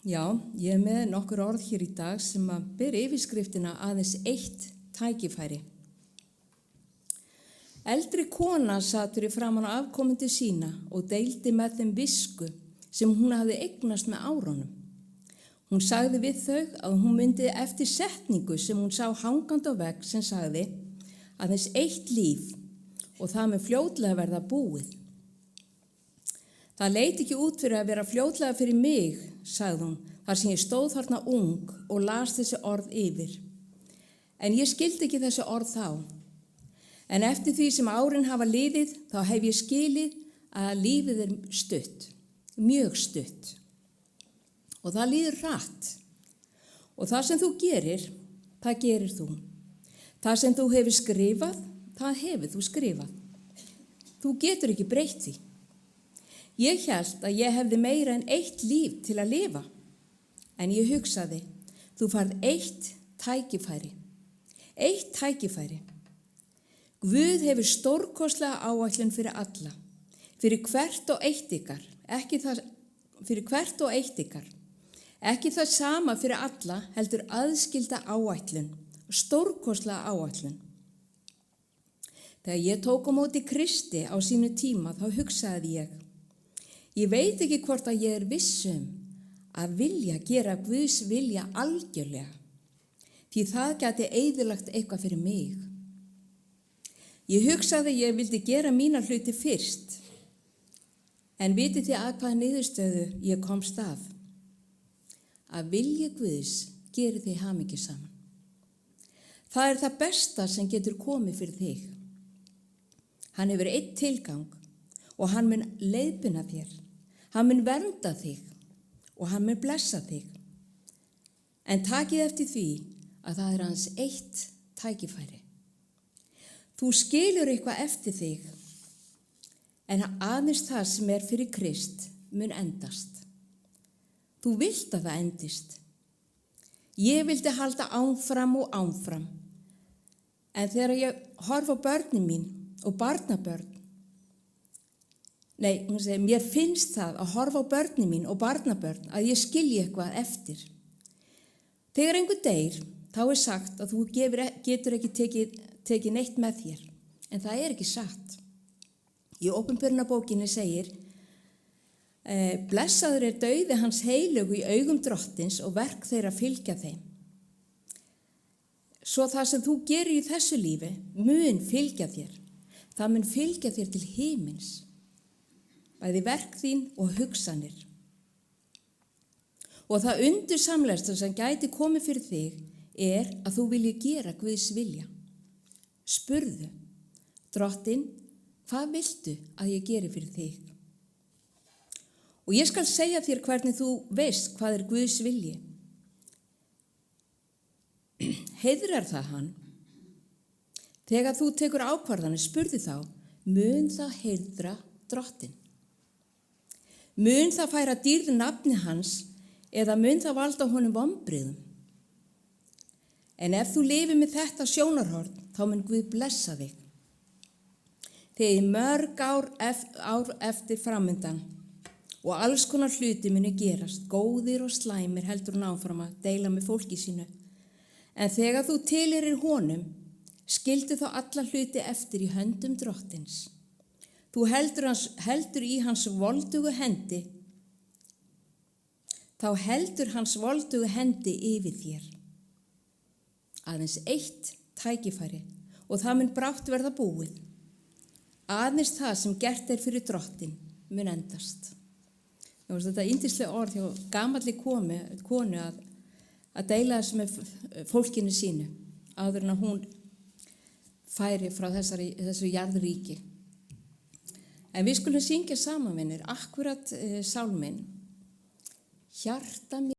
Já, ég með nokkur orð hér í dag sem að ber yfirskriftina aðeins eitt tækifæri. Eldri kona sat fyrir framan á afkomendur sína og deildi með þeim visku sem hún hafði eignast með árunum. Hún sagði við þau að hún myndi eftir setningu sem hún sá hangandi á vegg sem sagði aðeins eitt líf og það með fljótlega verða búið. Það leit ekki út fyrir að vera fljótlega fyrir mig, sagði hún, þar sem ég stóð þarna ung og las þessi orð yfir. En ég skildi ekki þessi orð þá. En eftir því sem árin hafa liðið, þá hef ég skilið að lífið er stutt, mjög stutt. Og það líður hratt. Og það sem þú gerir, það gerir þú. Það sem þú hefur skrifað, það hefur þú skrifað. Þú getur ekki breytt því. Ég hélt að ég hefði meira en eitt líf til að lifa. En ég hugsaði, þú færð eitt tækifæri. Eitt tækifæri. Guð hefur stórkostlega áætlun fyrir alla. Fyrir hvert og eitt ykkar. Ekki það sama fyrir alla, heldur aðskilda áætlun. Stórkostlega áætlun. Þegar ég tók á móti Kristi á sínu tíma, þá hugsaði ég veit ekki hvort að ég er viss að vilja gera Guðs vilja algjörlega, því það gæti eyðilagt eitthvað fyrir mig. Ég hugsaði að ég vildi gera mína hluti fyrst, en vitið þið að hvaða niðurstöðu ég komst að? Að vilji Guðs geri þig hamingjusaman. Það er það besta sem getur komið fyrir þig. Hann hefur einn tilgang og hann mun leiðbeina þér. Hann mun vernda þig og hann mun blessa þig. En takið eftir því að það er hans eitt tækifæri. Þú skilur eitthvað eftir þig, en aðeins það sem er fyrir Krist mun endast. Þú vilt að það endist. Ég vildi halda áfram og áfram, en þegar ég horf á börnin mín og barnabörn, mér finnst það að horfa á börnin mín og barnabörn að ég skilji eitthvað eftir. Þegar einhver deyr, þá er sagt að þú getur ekki tekið neitt með þér, en það er ekki satt. Í Opinberunarbókinni segir, blessaður er dauði hans heilögu í augum drottins og verk þeirra fylgja þeim. Svo það sem þú gerir í þessu lífi mun fylgja þér. Það mun fylgja þér til himins. Bæði verk þín og hugsanir. Og það undursamlegasta sem gæti komið fyrir þig er að þú vilji gera Guðs vilja. Spurðu, drottinn, hvað viltu að ég geri fyrir þig? Og ég skal segja þér hvernig þú veist hvað er Guðs vilji. Heiðrar það hann? Þegar þú tekur ákvarðanir, spurðu þá, mun það heiðra drottinn? Mun það færa dýrð nafni hans eða mun það valda honum vonbrigðum? En ef þú lifir með þetta sjónarhorn, þá mun Guð blessa þig. Þegar mörg ár eftir framundan og alls konar hluti muni gerast, góðir og slæmir heldur hún áfram að deila með fólki sínu. En þegar þú tilheyrir honum, skildu þá alla hluti eftir í höndum drottins. Þú heldur í hans voldugu hendi, þá heldur hans voldugu hendi yfir þér. Aðeins eitt tækifæri og það mun brátt verða búið. Aðeins það sem gert er fyrir drottinn mun endast. Þetta yndislega orð hjá gamalli konu að deila þessu með fólkinu sínu áður en að hún færi frá þessu jarðríki. En við skulum syngja saman, vinir, akkurat sálminn, hjarta mér.